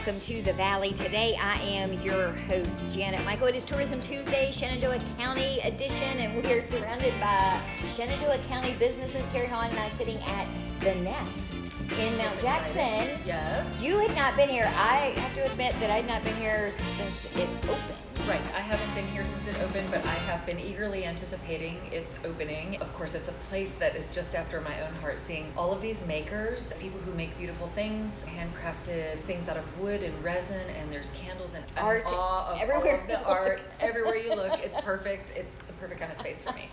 welcome to the Valley. Today I am your host, Janet Michael. It is Tourism Tuesday, Shenandoah County edition, and we are surrounded by Shenandoah County businesses. Kary, Haun, and I sitting at The Nest in Mount Jackson. Yes. You had not been here. I have to admit that I had not been here since it opened. Right, I haven't been here since it opened, but I have been eagerly anticipating its opening. Of course, it's a place that is just after my own heart, seeing all of these makers, people who make beautiful things, handcrafted things out of wood and resin, and there's candles and art awe of everywhere all of the art. Everywhere you look, it's perfect. It's the perfect kind of space for me.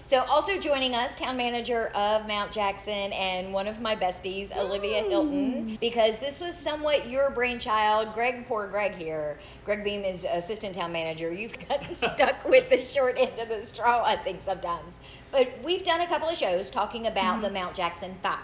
So also joining us, town manager of Mount Jackson and one of my besties, Olivia Hilton, because this was somewhat your brainchild. Poor Greg here. Greg Beam is assistant town manager. You've gotten stuck with the short end of the straw, I think, sometimes. But we've done a couple of shows talking about the Mount Jackson 5.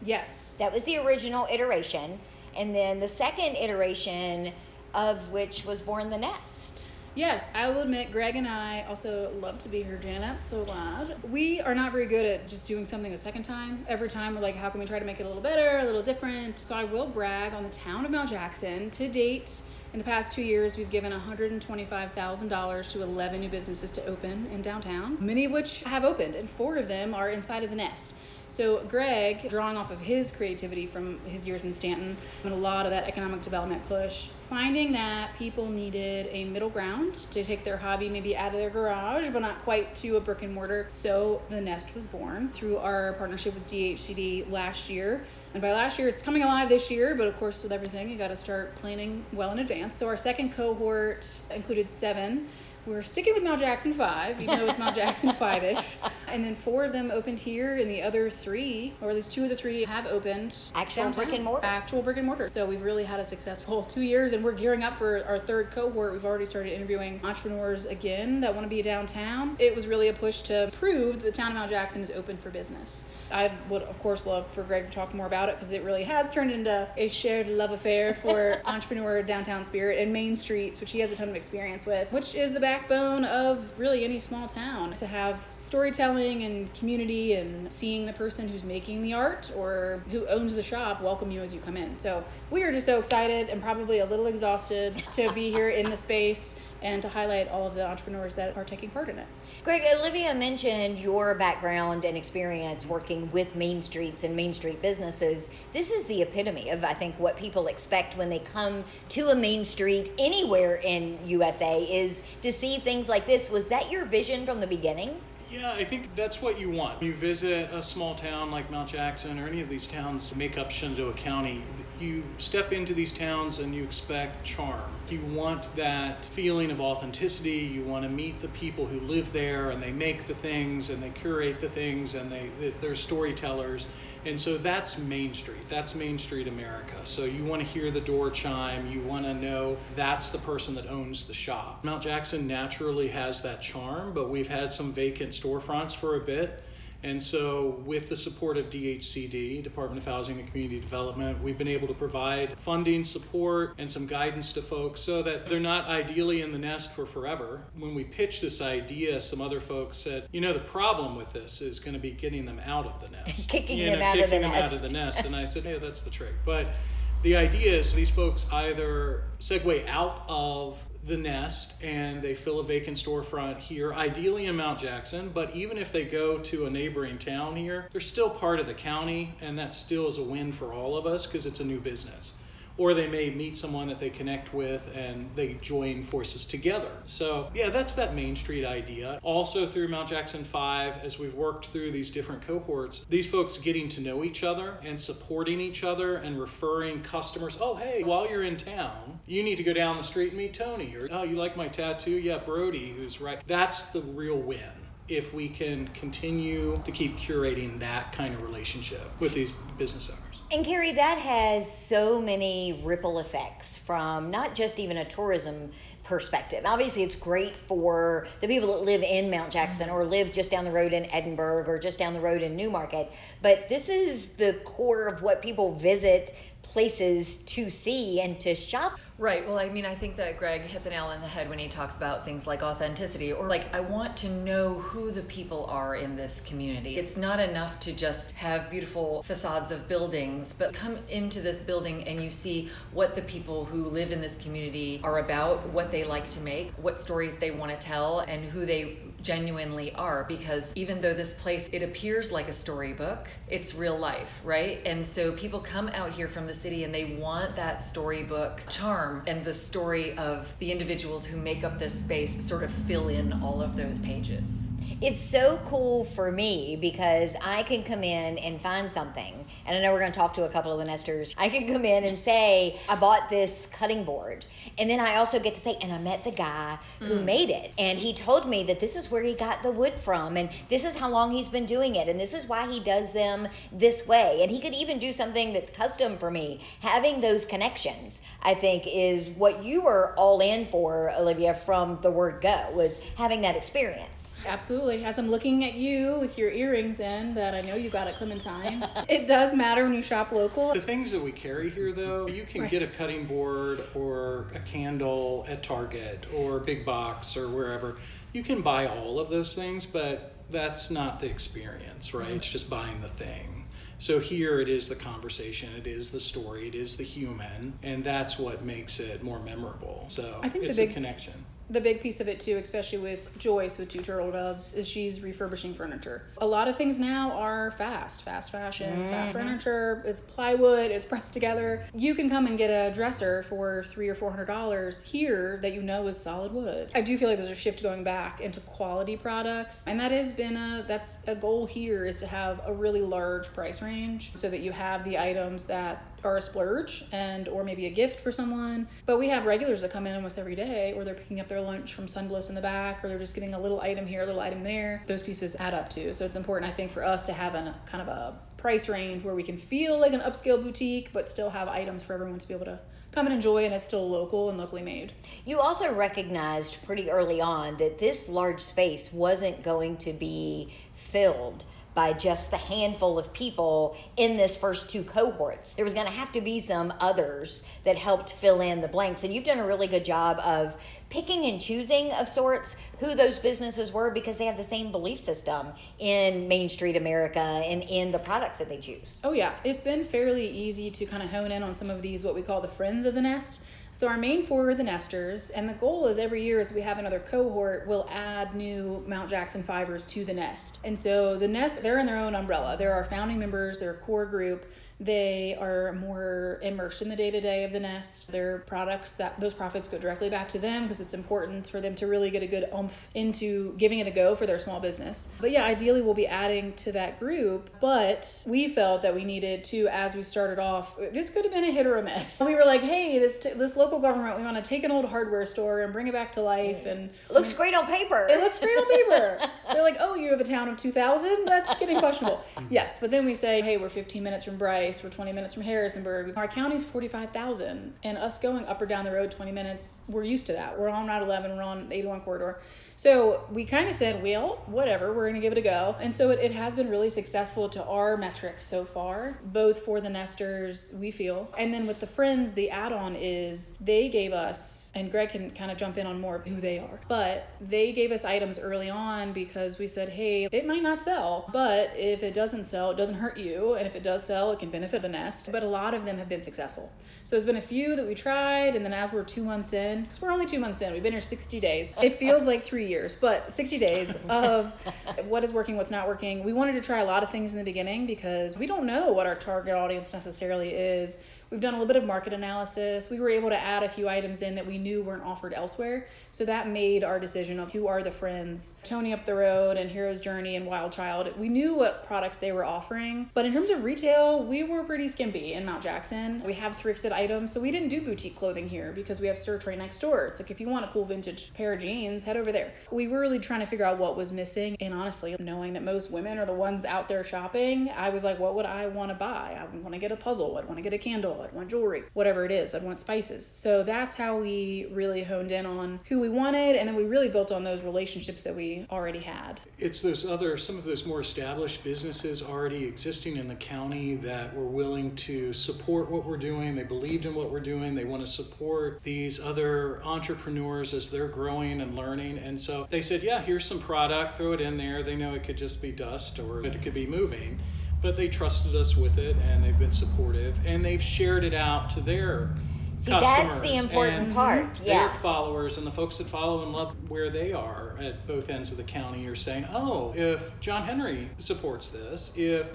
Yes. That was the original iteration. And then the second iteration of which was born The Nest. Yes, I will admit, Greg and I also love to be here, Janet. So glad. We are not very good at just doing something a second time. Every time we're like, how can we try to make it a little better, a little different? So I will brag on the town of Mount Jackson. To date, in the past 2 years, we've given $125,000 to 11 new businesses to open in downtown, many of which have opened, and 4 of them are inside of The Nest. So Greg, drawing off of his creativity from his years in Stanton and a lot of that economic development push, finding that people needed a middle ground to take their hobby maybe out of their garage, but not quite to a brick and mortar. So The Nest was born through our partnership with DHCD last year. And by last year, it's coming alive this year, but of course with everything, you got to start planning well in advance. So our second cohort included 7. We're sticking with Mount Jackson 5, even though it's Mount Jackson 5-ish. And then 4 of them opened here, and the other 3, or at least 2 of the 3 have opened. Actual downtown. brick and mortar. Actual brick and mortar. So we've really had a successful 2 years, and we're gearing up for our 3rd cohort. We've already started interviewing entrepreneurs again that want to be downtown. It was really a push to prove that the town of Mount Jackson is open for business. I would, of course, love for Greg to talk more about it, because it really has turned into a shared love affair for entrepreneur downtown spirit and main streets, which he has a ton of experience with, which is the backbone of really any small town. To have storytelling and community and seeing the person who's making the art or who owns the shop welcome you as you come in. So we are just so excited and probably a little exhausted to be here in the space and to highlight all of the entrepreneurs that are taking part in it. Greg, Olivia mentioned your background and experience working with Main Streets and Main Street businesses. This is the epitome of, I think, what people expect when they come to a Main Street anywhere in USA is to see things like this. Was that your vision from the beginning? Yeah, I think that's what you want. You visit a small town like Mount Jackson or any of these towns that make up Shenandoah County, you step into these towns and you expect charm. You want that feeling of authenticity. You want to meet the people who live there and they make the things and they curate the things and they're storytellers. And so that's Main Street. That's Main Street America. So you want to hear the door chime. You want to know that's the person that owns the shop. Mount Jackson naturally has that charm, but we've had some vacant storefronts for a bit. And so with the support of DHCD, Department of Housing and Community Development, we've been able to provide funding, support, and some guidance to folks so that they're not ideally in the nest for forever. When we pitched this idea, some other folks said, the problem with this is going to be getting them out of the nest. Kicking them out of the nest. And I said, hey, that's the trick. But the idea is these folks either segue out of the nest and they fill a vacant storefront here, ideally in Mount Jackson, but even if they go to a neighboring town here, they're still part of the county, and that still is a win for all of us because it's a new business. Or they may meet someone that they connect with and they join forces together. So yeah, that's that Main Street idea. Also through Mount Jackson 5, as we've worked through these different cohorts, these folks getting to know each other and supporting each other and referring customers. Oh, hey, while you're in town, you need to go down the street and meet Tony. Or, oh, you like my tattoo? Yeah, Brody, who's right. That's the real win. If we can continue to keep curating that kind of relationship with these business owners. And Kary, that has so many ripple effects from not just even a tourism perspective. Obviously, it's great for the people that live in Mount Jackson or live just down the road in Edinburgh or just down the road in Newmarket. But this is the core of what people visit places to see and to shop. Right. Well, I mean, I think that Greg hit the nail on the head when he talks about things like authenticity, or like, I want to know who the people are in this community. It's not enough to just have beautiful facades of buildings, but come into this building and you see what the people who live in this community are about, what they like to make, what stories they want to tell, and who they genuinely are. Because even though this place, it appears like a storybook, it's real life, right? And so people come out here from the city and they want that storybook charm, and the story of the individuals who make up this space sort of fill in all of those pages. It's so cool for me because I can come in and find something, and I know we're going to talk to a couple of the nesters. I can come in and say, I bought this cutting board. And then I also get to say, and I met the guy who made it. And he told me that this is where he got the wood from, and this is how long he's been doing it, and this is why he does them this way. And he could even do something that's custom for me. Having those connections, I think, is what you were all in for, Olivia, from the word go, was having that experience. Absolutely. As I'm looking at you with your earrings in that I know you got at Clementine, it does matter when you shop local. The things that we carry here, though, you can get a cutting board or a candle at Target or Big Box or wherever. You can buy all of those things, but that's not the experience, right? It's just buying the thing. So here it is the conversation, it is the story, it is the human, and that's what makes it more memorable. So I think it's a connection. The big piece of it too, especially with Joyce with Two Turtle Doves, is she's refurbishing furniture. A lot of things now are fast fashion, fast furniture. It's plywood, it's pressed together. You can come and get a dresser for $300 or $400 here that you know is solid wood. I do feel like there's a shift going back into quality products, and that's a goal here, is to have a really large price range so that you have the items that are a splurge and or maybe a gift for someone. But we have regulars that come in almost every day, or they're picking up their lunch from Sunbliss in the back, or they're just getting a little item here, a little item there. Those pieces add up too. So it's important, I think, for us to have a kind of a price range where we can feel like an upscale boutique, but still have items for everyone to be able to come and enjoy, and it's still local and locally made. You also recognized pretty early on that this large space wasn't going to be filled by just the handful of people in this first two cohorts. There was going to have to be some others that helped fill in the blanks. And you've done a really good job of picking and choosing, of sorts, who those businesses were, because they have the same belief system in Main Street America and in the products that they choose. Oh yeah, it's been fairly easy to kind of hone in on some of these, what we call the friends of the nest. So our main four are the nesters, and the goal is every year as we have another cohort, we'll add new Mount Jackson fibers to the nest. And so the nest, they're in their own umbrella. They're our founding members, they're a core group. They are more immersed in the day-to-day of the nest. Their products, that those profits go directly back to them, because it's important for them to really get a good oomph into giving it a go for their small business. But yeah, ideally we'll be adding to that group, but we felt that we needed to, as we started off, this could have been a hit or a miss. We were like, hey, this local government, we want to take an old hardware store and bring it back to life. And it looks great on paper. It looks great on paper. They're like, oh, you have a town of 2,000? That's getting questionable. Yes, but then we say, hey, we're 15 minutes from Bryce. We're 20 minutes from Harrisonburg. Our county's 45,000, and us going up or down the road 20 minutes, we're used to that. We're on Route 11, we're on 81 corridor. So we kind of said, well, whatever, we're going to give it a go. And so it has been really successful to our metrics so far, both for the nesters, we feel. And then with the friends, the add-on is they gave us, and Greg can kind of jump in on more of who they are, but they gave us items early on because we said, hey, it might not sell, but if it doesn't sell, it doesn't hurt you. And if it does sell, it can benefit the nest. But a lot of them have been successful. So there's been a few that we tried, and then as we're 2 months in, because we're only 2 months in, we've been here 60 days. It feels like 3 years, but 60 days of what is working, what's not working. We wanted to try a lot of things in the beginning because we don't know what our target audience necessarily is. We've done a little bit of market analysis. We were able to add a few items in that we knew weren't offered elsewhere. So that made our decision of who are the friends. Tony Up the Road and Hero's Journey and Wild Child. We knew what products they were offering. But in terms of retail, we were pretty skimpy in Mount Jackson. We have thrifted items. So we didn't do boutique clothing here because we have Search right next door. It's like, if you want a cool vintage pair of jeans, head over there. We were really trying to figure out what was missing. And honestly, knowing that most women are the ones out there shopping, I was like, what would I want to buy? I want to get a puzzle. I'd want to get a candle. I'd want jewelry, whatever it is, I'd want spices. So that's how we really honed in on who we wanted, and then we really built on those relationships that we already had. It's some of those more established businesses already existing in the county that were willing to support what we're doing. They believed in what we're doing. They want to support these other entrepreneurs as they're growing and learning. And so they said, yeah, here's some product, throw it in there. They know it could just be dust or it could be moving. But they trusted us with it, and they've been supportive, and they've shared it out to their customers. That's the important part. Their Yeah. followers and the folks that follow and love where they are at both ends of the county are saying, oh, if John Henry supports this, if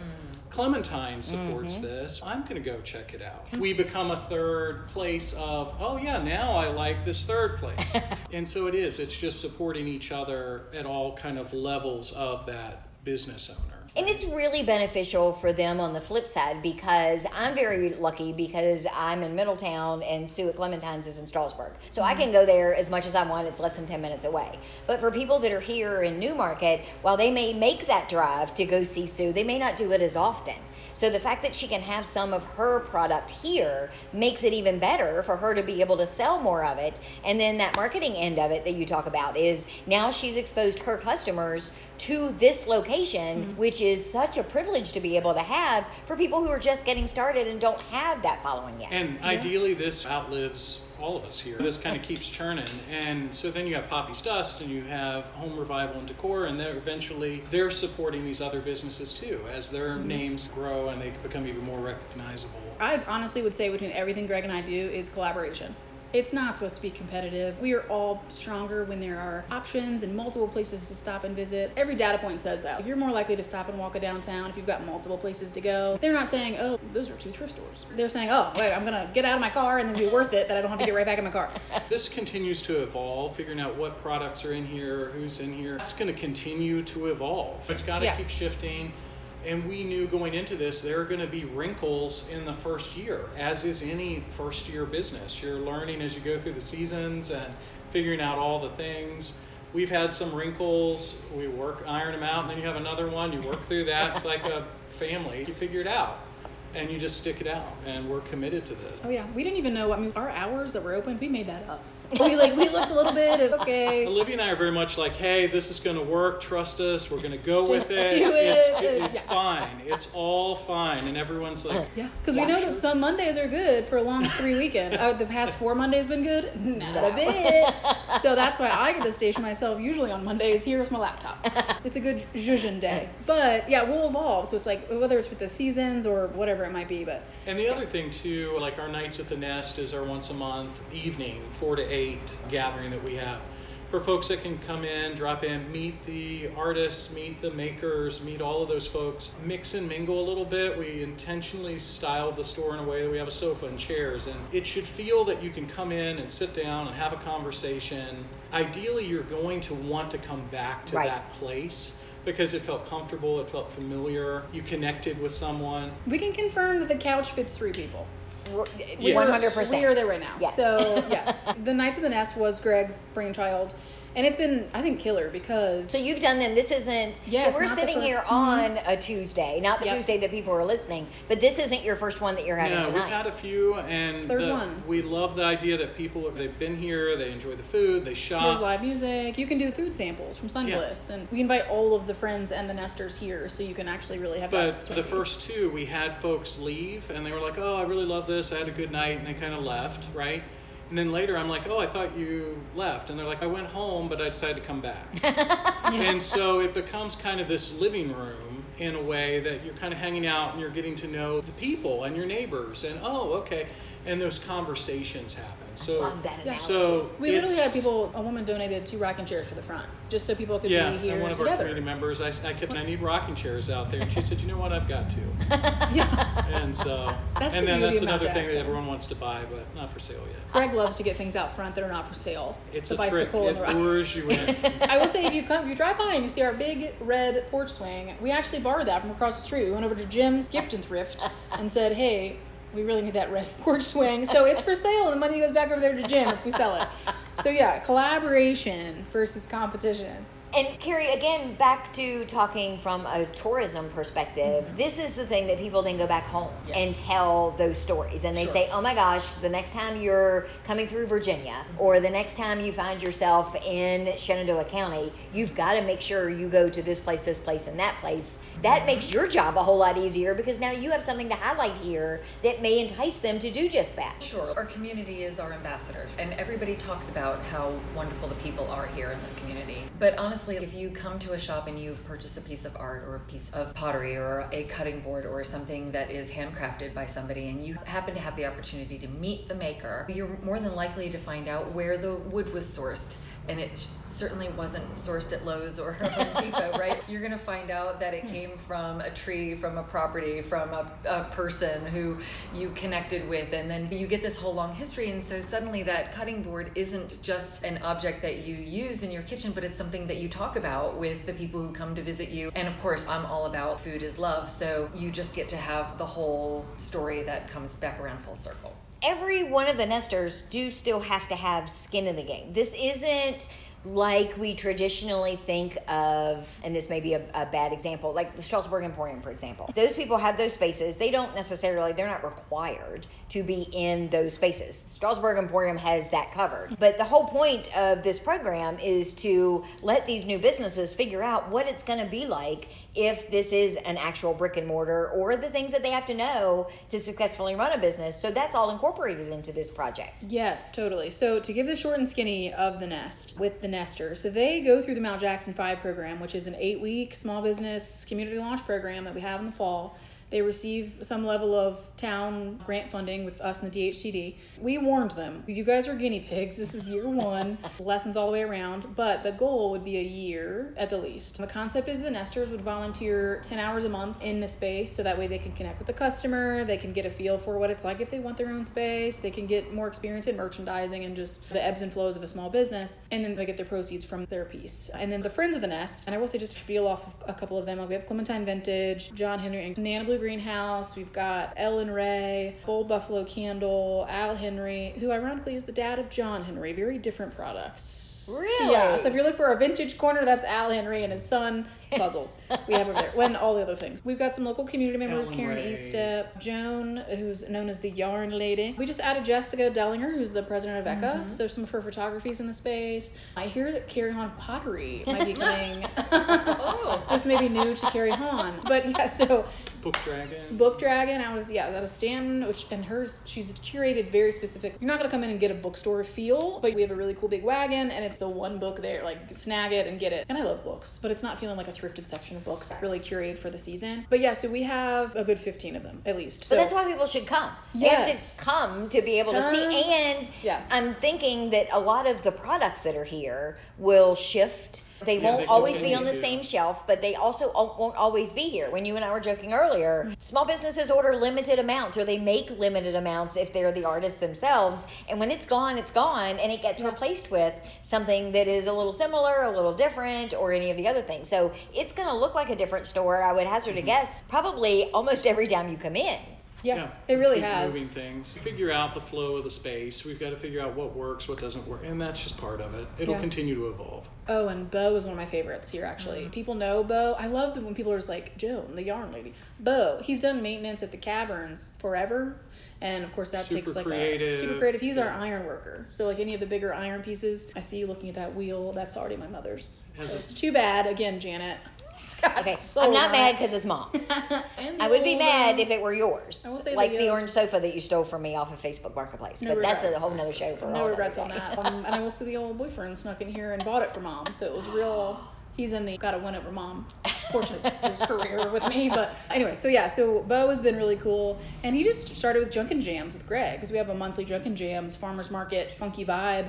Clementine supports this, I'm going to go check it out. We become a third place of, oh yeah, now I like this third place. And so it's just supporting each other at all kind of levels of that business owner. And it's really beneficial for them on the flip side, because I'm very lucky because I'm in Middletown and Sue at Clementine's is in Strasburg. So I can go there as much as I want. It's less than 10 minutes away. But for people that are here in Newmarket, while they may make that drive to go see Sue, they may not do it as often. So the fact that she can have some of her product here makes it even better for her to be able to sell more of it. And then that marketing end of it that you talk about is now she's exposed her customers to this location, which is such a privilege to be able to have for people who are just getting started and don't have that following yet. And ideally this outlives all of us here. This kind of keeps churning. And so then you have Poppy's Dust and you have Home Revival and Decor, and they're supporting these other businesses too as their names grow and they become even more recognizable. I honestly would say between everything Greg and I do is collaboration. It's not supposed to be competitive. We are all stronger when there are options and multiple places to stop and visit. Every data point says that. You're more likely to stop and walk a downtown if you've got multiple places to go. They're not saying, oh, those are 2 thrift stores. They're saying, oh, wait, I'm going to get out of my car and this will be worth it that I don't have to get right back in my car. This continues to evolve, figuring out what products are in here, who's in here. It's going to continue to evolve. It's got to keep shifting. And we knew going into this, there are going to be wrinkles in the first year, as is any first year business. You're learning as you go through the seasons and figuring out all the things. We've had some wrinkles, we iron them out, and then you have another one, you work through that. It's like a family. You figure it out and you just stick it out, and we're committed to this. Oh yeah, we didn't even know, our hours that were open, we made that up. We looked a little bit of, okay. Olivia and I are very much like, hey, this is going to work. Trust us. We're going to go with it. Do it. It's fine. It's all fine. And everyone's like, yeah, because we know that some Mondays are good for a long 3 weekend. The past 4 Mondays been good? Not a bit. So that's why I get to station myself usually on Mondays here with my laptop. It's a good zhuzhin day. But yeah, we'll evolve. So it's like, whether it's with the seasons or whatever it might be. And the other thing too, like our Nights at the Nest is our once a month evening, 4 to 8 gathering that we have for folks that can come in, drop in, meet the artists, meet the makers, meet all of those folks, mix and mingle a little bit. We intentionally styled the store in a way that we have a sofa and chairs, and it should feel that you can come in and sit down and have a conversation. Ideally, you're going to want to come back to that place because it felt comfortable, it felt familiar, you connected with someone. We can confirm that the couch fits 3 people. 100%. We are there right now. Yes. So, yes. The Nights of the Nest was Greg's brainchild. And it's been, I think, killer because... So you've done them. This isn't... Yes, so we're sitting here on a Tuesday. Not the Tuesday that people are listening. But this isn't your first one that you're having tonight. We've had a few. And Third one. We love the idea that they've been here, they enjoy the food, they shop. There's live music. You can do food samples from Sunbliss. And we invite all of the friends and the nesters here so you can actually really have that. But the first 2, we had folks leave and they were like, oh, I really love this. I had a good night. And they kind of left, right? And then later I'm like, oh, I thought you left. And they're like, I went home, but I decided to come back. And so it becomes kind of this living room in a way that you're kind of hanging out and you're getting to know the people and your neighbors. And, oh, okay. And those conversations happen. So, I love that analogy. So we literally had a woman donated 2 rocking chairs for the front, just so people could be here and one of together. our community members, I kept saying, I need rocking chairs out there. And she said, you know what, I've got 2. And so, That's another thing Mount that Jackson. everyone wants to buy, but not for sale yet. Greg loves to get things out front that are not for sale. It's the a trick. bicycle and the It rock. lures you in. I will say, if you drive by and you see our big red porch swing, we actually borrowed that from across the street. We went over to Jim's Gift and Thrift and said, hey, we really need that red porch swing. So it's for sale, and the money goes back over there to Jim if we sell it. So yeah, collaboration versus competition. And Kary, again, back to talking from a tourism perspective, this is the thing that people then go back home and tell those stories. And they say, oh my gosh, the next time you're coming through Virginia or the next time you find yourself in Shenandoah County, you've got to make sure you go to this place, and that place. That makes your job a whole lot easier because now you have something to highlight here that may entice them to do just that. Sure. Our community is our ambassador, and everybody talks about how wonderful the people are here in this community. But honestly, if you come to a shop and you purchase a piece of art or a piece of pottery or a cutting board or something that is handcrafted by somebody and you happen to have the opportunity to meet the maker, you're more than likely to find out where the wood was sourced. And it certainly wasn't sourced at Lowe's or Home Depot, right? You're going to find out that it came from a tree, from a property, from a person who you connected with, and then you get this whole long history. And so suddenly that cutting board isn't just an object that you use in your kitchen, but it's something that you talk about with the people who come to visit you. And of course, I'm all about food is love, so you just get to have the whole story that comes back around full circle. Every one of the nesters do still have to have skin in the game. This isn't like we traditionally think of, and this may be a bad example, like the Strasbourg Emporium, for example. Those people have those spaces. They're not required to be in those spaces. The Strasbourg Emporium has that covered. But the whole point of this program is to let these new businesses figure out what it's going to be like if this is an actual brick and mortar, or the things that they have to know to successfully run a business. So that's all incorporated into this project. Yes, totally. So to give the short and skinny of the nest with the nesters, so they go through the Mount Jackson 5 program, which is an 8-week small business community launch program that we have in the fall. They receive some level of town grant funding with us and the DHCD. We warned them, you guys are guinea pigs. This is year one, lessons all the way around, but the goal would be a year at the least. The concept is the nesters would volunteer 10 hours a month in the space, so that way they can connect with the customer, they can get a feel for what it's like if they want their own space, they can get more experience in merchandising and just the ebbs and flows of a small business, and then they get their proceeds from their piece. And then the Friends of the Nest, and I will say just to spiel off a couple of them, we have Clementine Vintage, John Henry, and Nana Blue Greenhouse. We've got Ellen Ray, Bold Buffalo Candle, Al Henry, who ironically is the dad of John Henry. Very different products. Really? So if you're looking for a vintage corner, that's Al Henry and his son. Puzzles we have over there. When all the other things. We've got some local community members, Ellen Karen Ray. Estep, Joan, who's known as the Yarn Lady. We just added Jessica Dellinger, who's the president of ECA. So some of her photography's in the space. I hear that Kary Haun Pottery might be coming. This may be new to Kary Haun. But yeah, so Book Dragon out of Stanton, and hers, she's curated very specific. You're not gonna come in and get a bookstore feel, but we have a really cool big wagon, and it's the one book there, like snag it and get it. And I love books, but it's not feeling like a thrifted section of books, really curated for the season. But yeah, so we have a good 15 of them at least. So that's why people should come. Yes. They have to come to be able to see. And yes. I'm thinking that a lot of the products that are here will shift. They won't they always be continue on the to. same shelf, but they also won't always be here. When you and I were joking earlier, small businesses order limited amounts, or they make limited amounts if they're the artists themselves. And when it's gone, and it gets replaced with something that is a little similar, a little different, or any of the other things. So it's going to look like a different store, I would hazard a guess, probably almost every time you come in. Yeah, it really keep has. Moving things. Figure out the flow of the space. We've got to figure out what works, what doesn't work, and that's just part of it. It'll continue to evolve. Oh, and Bo is one of my favorites here, actually. People know Bo. I love when people are just like, Joan, the yarn lady. Bo, he's done maintenance at the caverns forever. And of course, that takes like super creative. He's our iron worker. So like any of the bigger iron pieces, I see you looking at that wheel. That's already my mother's. So it's too bad. Again, Janet. Okay, I'm not mad because it's mom's. I would be mad if it were yours, I will say like that, the orange sofa that you stole from me off of Facebook Marketplace. No but that's a regrets. whole nother show for No all another regrets on day. that. And I will say the old boyfriend snuck in here and bought it for mom. So it was real. He's in the gotta win over mom portion of his career with me. But anyway, so Bo has been really cool. And he just started with Junkin' Jams with Greg, because we have a monthly Junkin' Jams farmers market funky vibe.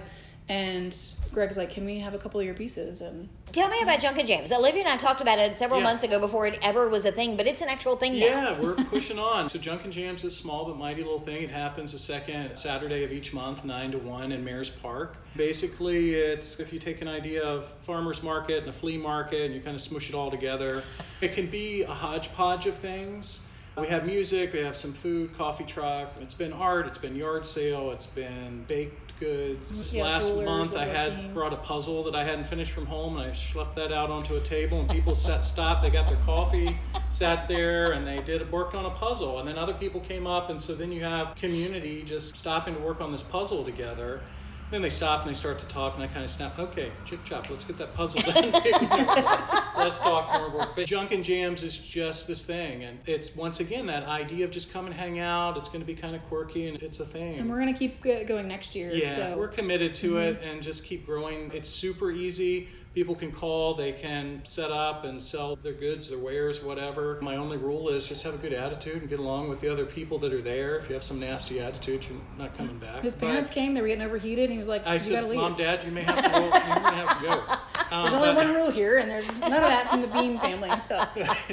And Greg's like, can we have a couple of your pieces? And Tell me about Junkin' Jams. Olivia and I talked about it several months ago before it ever was a thing, but it's an actual thing now. Yeah, we're pushing on. So Junkin' Jams is a small but mighty little thing. It happens the second Saturday of each month, 9 to 1 in Mayor's Park. Basically, it's if you take an idea of farmer's market and a flea market and you kind of smush it all together, it can be a hodgepodge of things. We have music, we have some food, coffee truck. It's been art, it's been yard sale, it's been baked goods. Yeah, Last jewelers, month I had woodworking. brought a puzzle that I hadn't finished from home, and I schlepped that out onto a table, and people stopped, they got their coffee, sat there, and they worked on a puzzle. And then other people came up, and so then you have community just stopping to work on this puzzle together. Then they stop and they start to talk, and I kind of snap, okay, chip chop, let's get that puzzle done. Let's talk more work. But Junk and Jams is just this thing, and it's once again that idea of just come and hang out. It's going to be kind of quirky, and it's a thing. And we're going to keep going next year. Yeah, So. we're committed to it and just keep growing. It's super easy. People can call, they can set up and sell their goods, their wares, whatever. My only rule is just have a good attitude and get along with the other people that are there. If you have some nasty attitude, you're not coming back. His parents came, they were getting overheated, and he was like, I you said, gotta leave. Mom, Dad, you may have to go. You may have to go. There's only one rule here, and there's none of that in the Beam family. So,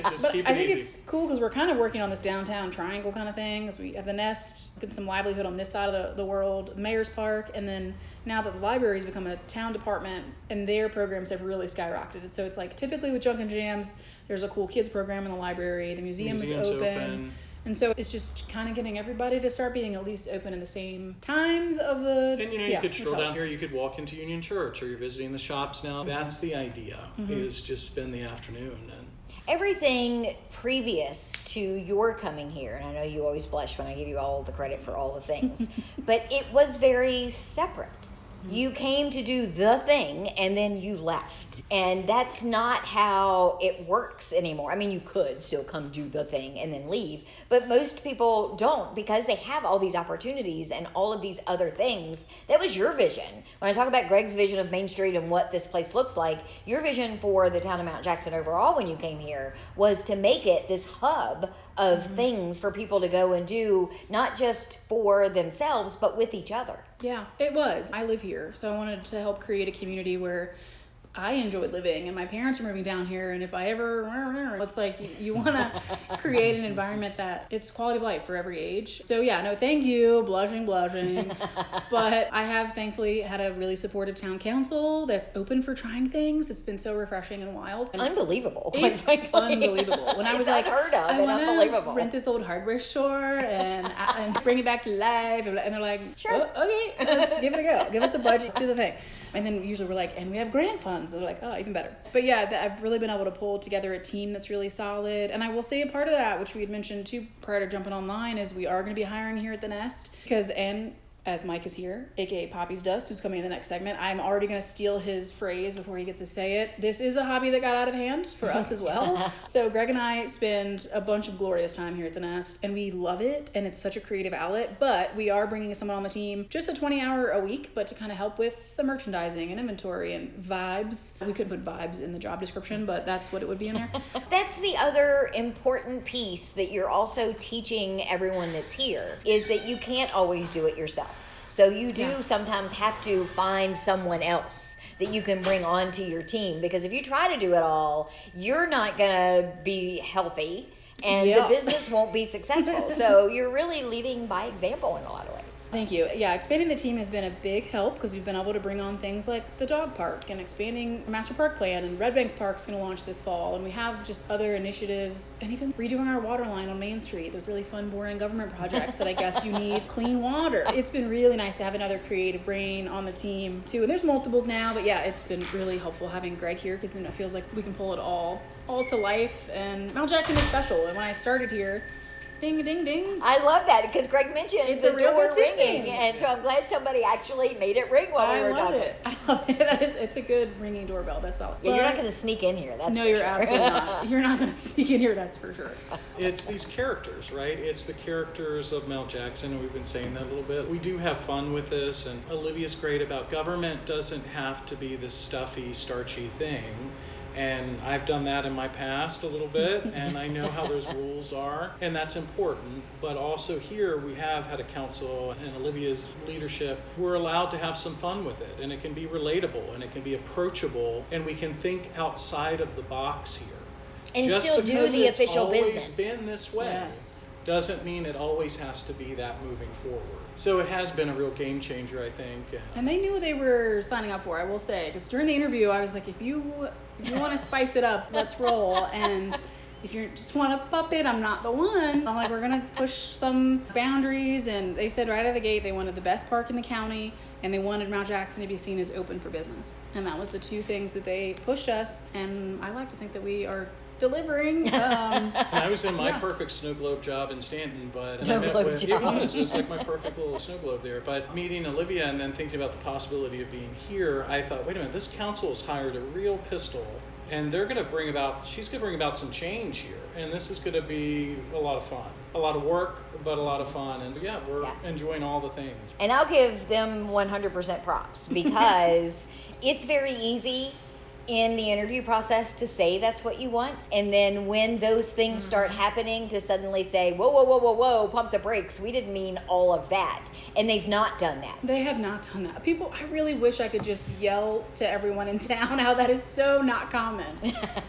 Just but keep I it think easy. it's cool because we're kind of working on this downtown triangle kind of thing. As we have the Nest, get some livelihood on this side of the world, Mayor's Park, and then now that the library's become a town department, and their programs have really skyrocketed. So it's like typically with Junk and Jams, there's a cool kids program in the library. The museum is Museum's open. And so it's just kind of getting everybody to start being at least open in the same times of the. And you yeah, could which stroll down helps. here, you could walk into Union Church, or you're visiting the shops now. That's the idea, is just spend the afternoon. And Everything previous to your coming here, and I know you always blush when I give you all the credit for all the things, but it was very separate. You came to do the thing and then you left. And that's not how it works anymore. I mean, you could still come do the thing and then leave, but most people don't because they have all these opportunities and all of these other things. That was your vision. When I talk about Greg's vision of Main Street and what this place looks like, your vision for the town of Mount Jackson overall when you came here was to make it this hub of things for people to go and do, not just for themselves, but with each other. Yeah, it was. I live here, so I wanted to help create a community where I enjoyed living, and my parents are moving down here, and if I ever, it's like you want to create an environment that it's quality of life for every age. So yeah, no, thank you, blushing. But I have thankfully had a really supportive town council that's open for trying things. It's been so refreshing and wild. Unbelievable. It's unbelievable. When I was like, unheard of I and want unbelievable. to rent this old hardware store and bring it back to life, and they're like, Sure. "Oh, okay, let's give it a go. Give us a budget, let's do the thing." And then usually we're like, and we have grant funds. They're like, oh, even better. But yeah, I've really been able to pull together a team that's really solid. And I will say a part of that, which we had mentioned too prior to jumping online, is we are going to be hiring here at the Nest because as Mike is here, aka Poppy's Dust, who's coming in the next segment, I'm already going to steal his phrase before he gets to say it. This is a hobby that got out of hand for us as well. So Greg and I spend a bunch of glorious time here at the Nest, and we love it, and it's such a creative outlet. But we are bringing someone on the team, just a 20-hour a week, but to kind of help with the merchandising and inventory and vibes. We could put vibes in the job description, but that's what it would be in there. That's the other important piece that you're also teaching everyone that's here is that you can't always do it yourself. So you do sometimes have to find someone else that you can bring onto your team because if you try to do it all, you're not going to be healthy and the business won't be successful. So you're really leading by example in a lot of ways. Thank you. Yeah, expanding the team has been a big help because we've been able to bring on things like the dog park and expanding Master Park Plan, and Red Banks Park's going to launch this fall, and we have just other initiatives and even redoing our water line on Main Street. Those really fun, boring government projects that I guess you need clean water. It's been really nice to have another creative brain on the team too, and there's multiples now, but yeah, it's been really helpful having Greg here because it feels like we can pull it all to life, and Mount Jackson is special, and when I started here, ding, ding, ding. I love that because Greg mentioned It's the a real door good ding-ding. ringing, and so I'm glad somebody actually made it ring while we were talking. I love it. It's a good ringing doorbell. That's all. Yeah, you're not going to sneak in here. That's No, for you're sure. absolutely not. You're not going to sneak in here. That's for sure. it's these characters, right? It's the characters of Mount Jackson, and we've been saying that a little bit. We do have fun with this, and Olivia's great about government doesn't have to be this stuffy, starchy thing. And I've done that in my past a little bit, and I know how those rules are, and that's important. But also here, we have had a council and Olivia's leadership. We're allowed to have some fun with it, and it can be relatable, and it can be approachable, and we can think outside of the box here. And Just still do because the it's official always business. been this way Yes. doesn't mean it always has to be that moving forward. So it has been a real game changer, I think. And they knew what they were signing up for, I will say. Because during the interview, I was like, if you want to spice it up, let's roll. And if you just want a puppet, I'm not the one. I'm like, we're going to push some boundaries. And they said right out of the gate, they wanted the best park in the county, and they wanted Mount Jackson to be seen as open for business. And that was the two things that they pushed us. And I like to think that we are delivering. And I was in my perfect snow globe job in Stanton, but Snow globe job. it was like my perfect little snow globe there. But meeting Olivia and then thinking about the possibility of being here, I thought, wait a minute, this council has hired a real pistol, and she's going to bring about some change here, and this is going to be a lot of fun. A lot of work, but a lot of fun. And we're enjoying all the things. And I'll give them 100% props because it's very easy in the interview process to say that's what you want. And then when those things start happening, to suddenly say, whoa, whoa, whoa, whoa, whoa, pump the brakes. We didn't mean all of that. And they've not done that. They have not done that. People, I really wish I could just yell to everyone in town how that is so not common.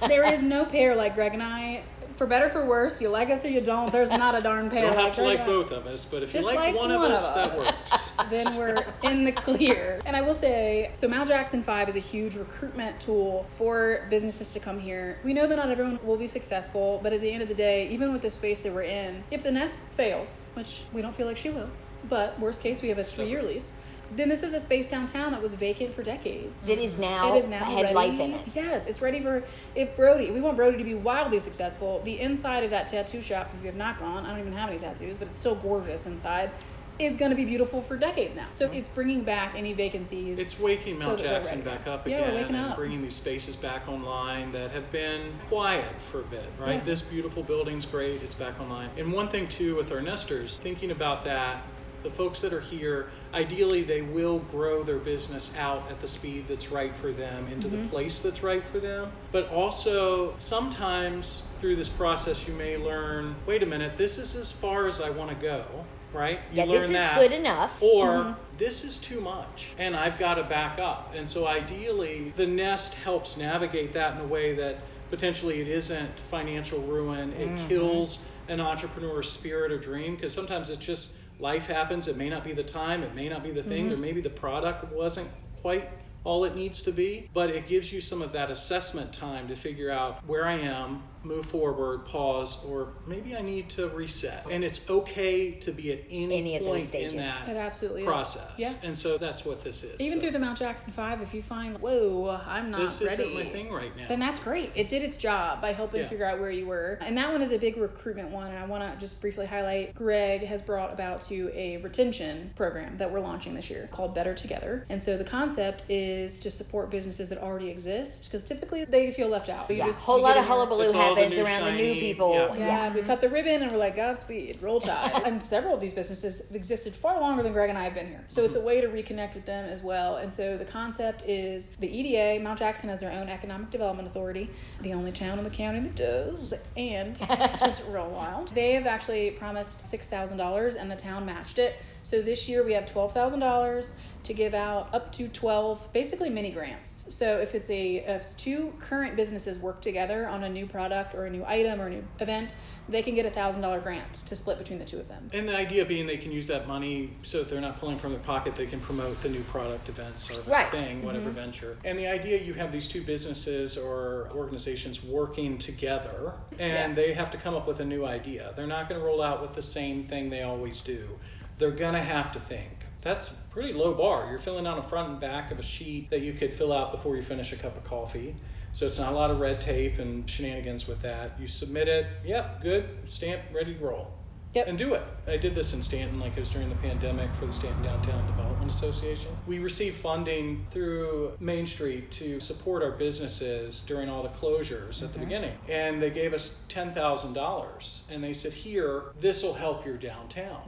There is no pair like Greg and I. For better, for worse, you like us or you don't, there's not a darn pair. You don't have like to Greg like both of us, but if you just like one of us, that works. Then we're in the clear. And I will say, so Mount Jackson 5 is a huge recruitment tool for businesses to come here. We know that not everyone will be successful, but at the end of the day, even with the space that we're in, if the nest fails, which we don't feel like she will, but worst case, we have a 3-year lease, then this is a space downtown that was vacant for decades. That is now, had ready. life in it. Yes, it's ready for, we want Brody to be wildly successful. The inside of that tattoo shop, if you have not gone, I don't even have any tattoos, but it's still gorgeous inside, is going to be beautiful for decades now. So it's bringing back any vacancies. It's waking Mount Jackson back up again. Yeah, we're waking and up. bringing these spaces back online that have been quiet for a bit, right? Yeah. This beautiful building's great. It's back online. And one thing, too, with our nesters, thinking about that, the folks that are here, ideally they will grow their business out at the speed that's right for them, into the place that's right for them. But also, sometimes through this process you may learn, wait a minute, this is as far as I want to go, right? You This learn is that. good enough. Or this is too much and I've got to back up. And so ideally the nest helps navigate that in a way that potentially it isn't financial ruin. It kills an entrepreneur's spirit or dream, because sometimes it's just life happens. It may not be the time, it may not be the things, or maybe the product wasn't quite all it needs to be, but it gives you some of that assessment time to figure out where I am, move forward, pause, or maybe I need to reset. And it's okay to be at any of those point stages. in that It absolutely process. is. Yeah. And so that's what this is. Even So through the Mount Jackson 5, if you find, whoa, I'm not this ready. isn't my thing right now. Then that's great. It did its job by helping Yeah. figure out where you were. And that one is a big recruitment one. And I want to just briefly highlight, Greg has brought about to a retention program that we're launching this year called Better Together. And so the concept is to support businesses that already exist, because typically they feel left out. A whole lot of hullabaloo It's all the happens new around the new shiny- people. yeah. We cut the ribbon and we're like, Godspeed, roll tide. And several of these businesses have existed far longer than Greg and I have been here. So it's a way to reconnect with them as well. And so the concept is the EDA, Mount Jackson has their own economic development authority, the only town in the county that does, and just real wild. They have actually promised $6,000 and the town matched it. So this year we have $12,000 to give out up to 12 basically mini grants. So if it's two current businesses work together on a new product or a new item or a new event, they can get $1,000 grant to split between the two of them. And the idea being they can use that money, so if they're not pulling from their pocket, they can promote the new product, event, service, Right. thing, whatever venture. And the idea, you have these two businesses or organizations working together, and they have to come up with a new idea. They're not going to roll out with the same thing they always do. They're going to have to think. That's a pretty low bar. You're filling out a front and back of a sheet that you could fill out before you finish a cup of coffee. So it's not a lot of red tape and shenanigans with that. You submit it, yep, good, stamp, ready to roll. Yep. And do it. I did this in Stanton, like it was during the pandemic for the Stanton Downtown Development Association. We received funding through Main Street to support our businesses during all the closures at the beginning. And they gave us $10,000. And they said, here, this will help your downtown.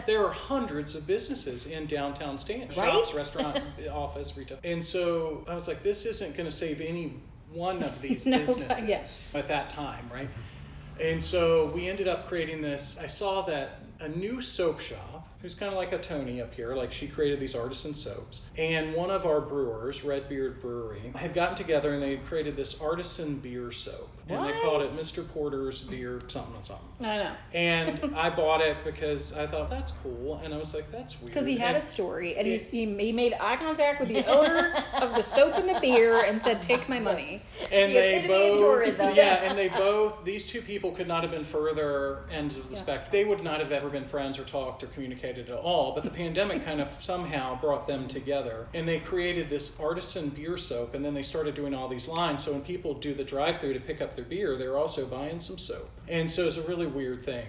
There are hundreds of businesses in downtown Stanton. Right? Shops, restaurant, office, retail. And so I was like, this isn't going to save any one of these No, businesses yes. at that time, right? And so we ended up creating this. I saw that a new soap shop, who's kind of like a Tony up here, like she created these artisan soaps. And one of our brewers, Redbeard Brewery, had gotten together and they had created this artisan beer soap. And they What? called it Mr. Porter's Beer something. I know. And I bought it because I thought, that's cool. And I was like, that's weird. Because he had And a story, and he made eye contact with the owner of the soap and the beer and said, "Take my money." And The they epitome of both, tourism. yeah, and they both, these two people could not have been further ends of the Yeah. spectrum. They would not have ever been friends or talked or communicated at all, but the pandemic kind of somehow brought them together. And they created this artisan beer soap, and then they started doing all these lines. So when people do the drive-through to pick up their beer, they're also buying some soap. And so it's a really weird thing.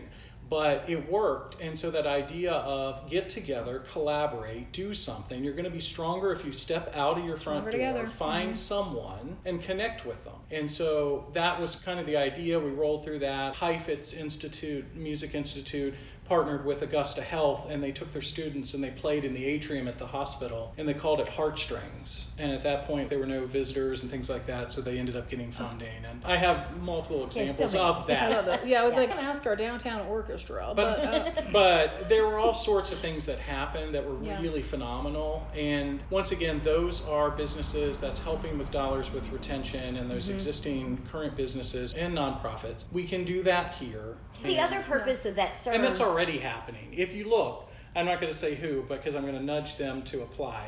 But it worked, and so that idea of get together, collaborate, do something. You're going to be stronger if you step out of your front door, together. find someone, and connect with them. And so that was kind of the idea. We rolled through that. Heifetz Institute, Music Institute, partnered with Augusta Health, and they took their students and they played in the atrium at the hospital, and they called it Heartstrings. And at that point, there were no visitors and things like that, so they ended up getting funding. And I have multiple examples many. of that. I love that. Yeah, I was like, I'm gonna ask our downtown orchestra, but But there were all sorts of things that happened that were Yeah. really phenomenal. And once again, those are businesses that's helping with dollars with retention and those existing current businesses and nonprofits. We can do that here. The other purpose of that serves. And that's already happening. If you look, I'm not going to say who because I'm going to nudge them to apply.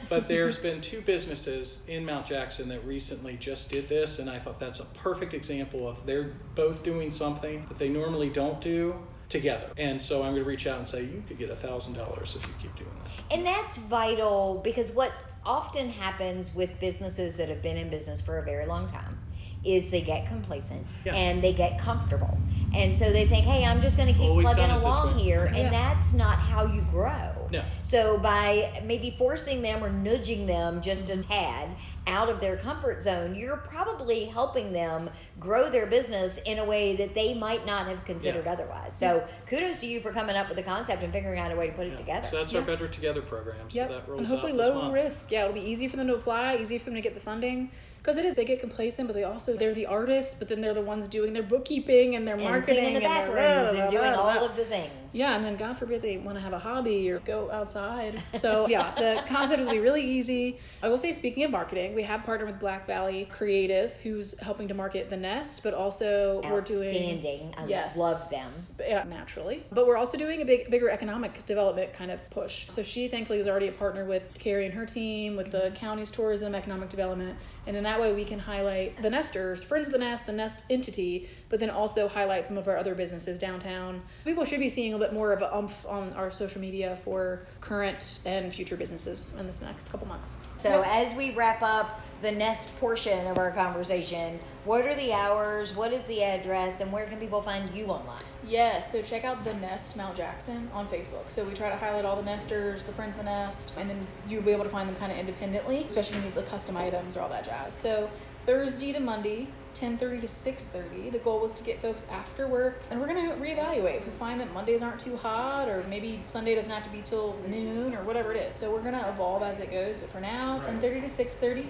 But there's been two businesses in Mount Jackson that recently just did this, and I thought that's a perfect example of they're both doing something that they normally don't do together. And so I'm going to reach out and say, you could get $1,000 if you keep doing that. And that's vital because what often happens with businesses that have been in business for a very long time is they get complacent and they get comfortable. And so they think, hey, I'm just going to keep Always plugging done it this along way. here. And Yeah. that's not how you grow. No. So by maybe forcing them or nudging them just a tad out of their comfort zone, you're probably helping them grow their business in a way that they might not have considered otherwise. So kudos to you for coming up with the concept and figuring out a way to put it together. So that's our Better Together program. So yep. that And rolls hopefully out this low month. risk. Yeah, it'll be easy for them to apply, easy for them to get the funding. Because it is, they get complacent, but they're the artists, but then they're the ones doing their bookkeeping and their and marketing cleaning the and bathrooms their and doing blah, blah, all blah. of the things. Yeah, and then God forbid they want to have a hobby or go outside. So yeah, the concept is be really easy. I will say, speaking of marketing, we have partnered with Black Valley Creative, who's helping to market The Nest, but also we're doing Outstanding. I yes, love them. Yeah, naturally. But we're also doing a bigger economic development kind of push. So she thankfully is already a partner with Kary and her team, with the county's tourism, economic development, and then that way we can highlight the Nesters, Friends of the Nest entity, but then also highlight some of our other businesses downtown. People should be seeing a little bit more of a oomph on our social media for current and future businesses in this next couple months. So as we wrap up the Nest portion of our conversation, what are the hours, what is the address, and where can people find you online? Yeah, so check out The Nest Mount Jackson on Facebook. So we try to highlight all the nesters, the Friends of the Nest, and then you'll be able to find them kind of independently, especially when you need the custom items or all that jazz. So Thursday to Monday, 10:30 to 6:30. The goal was to get folks after work, and we're going to reevaluate if we find that Mondays aren't too hot, or maybe Sunday doesn't have to be till noon, or whatever it is. So we're going to evolve as it goes, but for now, 10:30 to 6:30.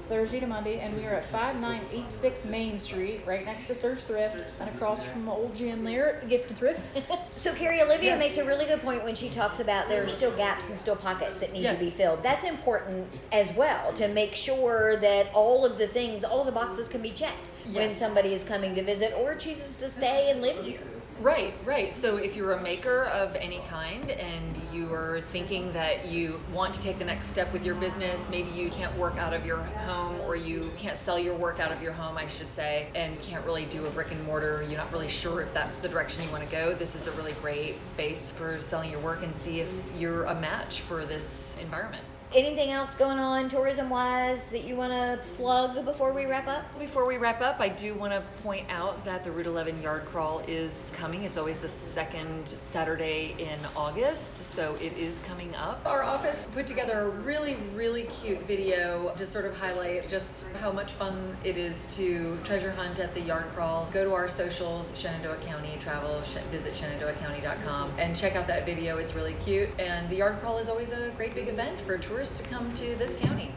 Thursday to Monday, and we are at 5986 Main Street, right next to Search Thrift, and across from old Jan Lair, Gift and Thrift. So Kary, Olivia Yes. makes a really good point when she talks about there are still gaps and still pockets that need Yes. to be filled. That's important as well, to make sure that all of the things, all of the boxes can be checked when Yes. somebody is coming to visit or chooses to stay and live here. Right. So if you're a maker of any kind and you are thinking that you want to take the next step with your business, maybe you can't work out of your home, or you can't sell your work out of your home, I should say, and can't really do a brick and mortar, you're not really sure if that's the direction you want to go, this is a really great space for selling your work and see if you're a match for this environment. Anything else going on tourism-wise that you want to plug before we wrap up? Before we wrap up, I do want to point out that the Route 11 Yard Crawl is coming. It's always the second Saturday in August, so it is coming up. Our office put together a really, really cute video to sort of highlight just how much fun it is to treasure hunt at the Yard Crawl. Go to our socials, Shenandoah County Travel, visit shenandoahcounty.com, and check out that video. It's really cute. And the Yard Crawl is always a great big event for tourists to come to this county.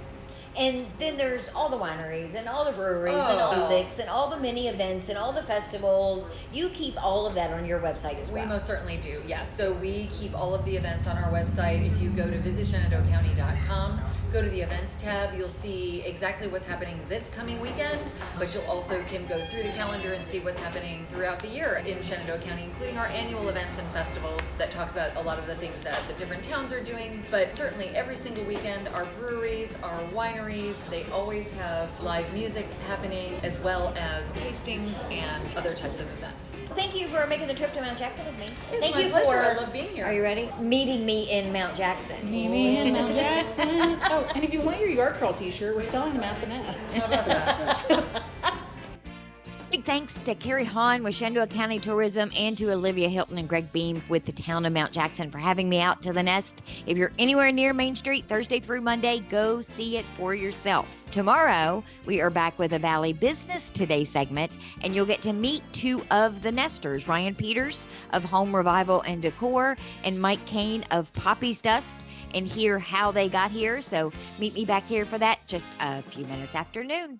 And then there's all the wineries and all the breweries and all the musics and all the mini events and all the festivals. You keep all of that on your website as well. We most certainly do, yes. So we keep all of the events on our website. If you go to visitshenandoahcounty.com, go to the events tab, you'll see exactly what's happening this coming weekend, but you'll also can go through the calendar and see what's happening throughout the year in Shenandoah County, including our annual events and festivals that talks about a lot of the things that the different towns are doing. But certainly every single weekend, our breweries, our wineries, they always have live music happening as well as tastings and other types of events. Thank you for making the trip to Mount Jackson with me. It's Thank my you pleasure. for. I love being here. Are you ready? Meeting me in Mount Jackson. Amy and Mount Jackson. Oh, and if you want your Yard Crawl t-shirt, we're selling them at the Nest. How about that? Big thanks to Kary Haun with Shenandoah County Tourism and to Olivia Hilton and Greg Beam with the town of Mount Jackson for having me out to the Nest. If you're anywhere near Main Street Thursday through Monday, go see it for yourself. Tomorrow, we are back with a Valley Business Today segment, and you'll get to meet two of the Nesters, Ryan Peters of Home Revival and Decor and Mike Kane of Poppy's Dust, and hear how they got here. So meet me back here for that just a few minutes after noon.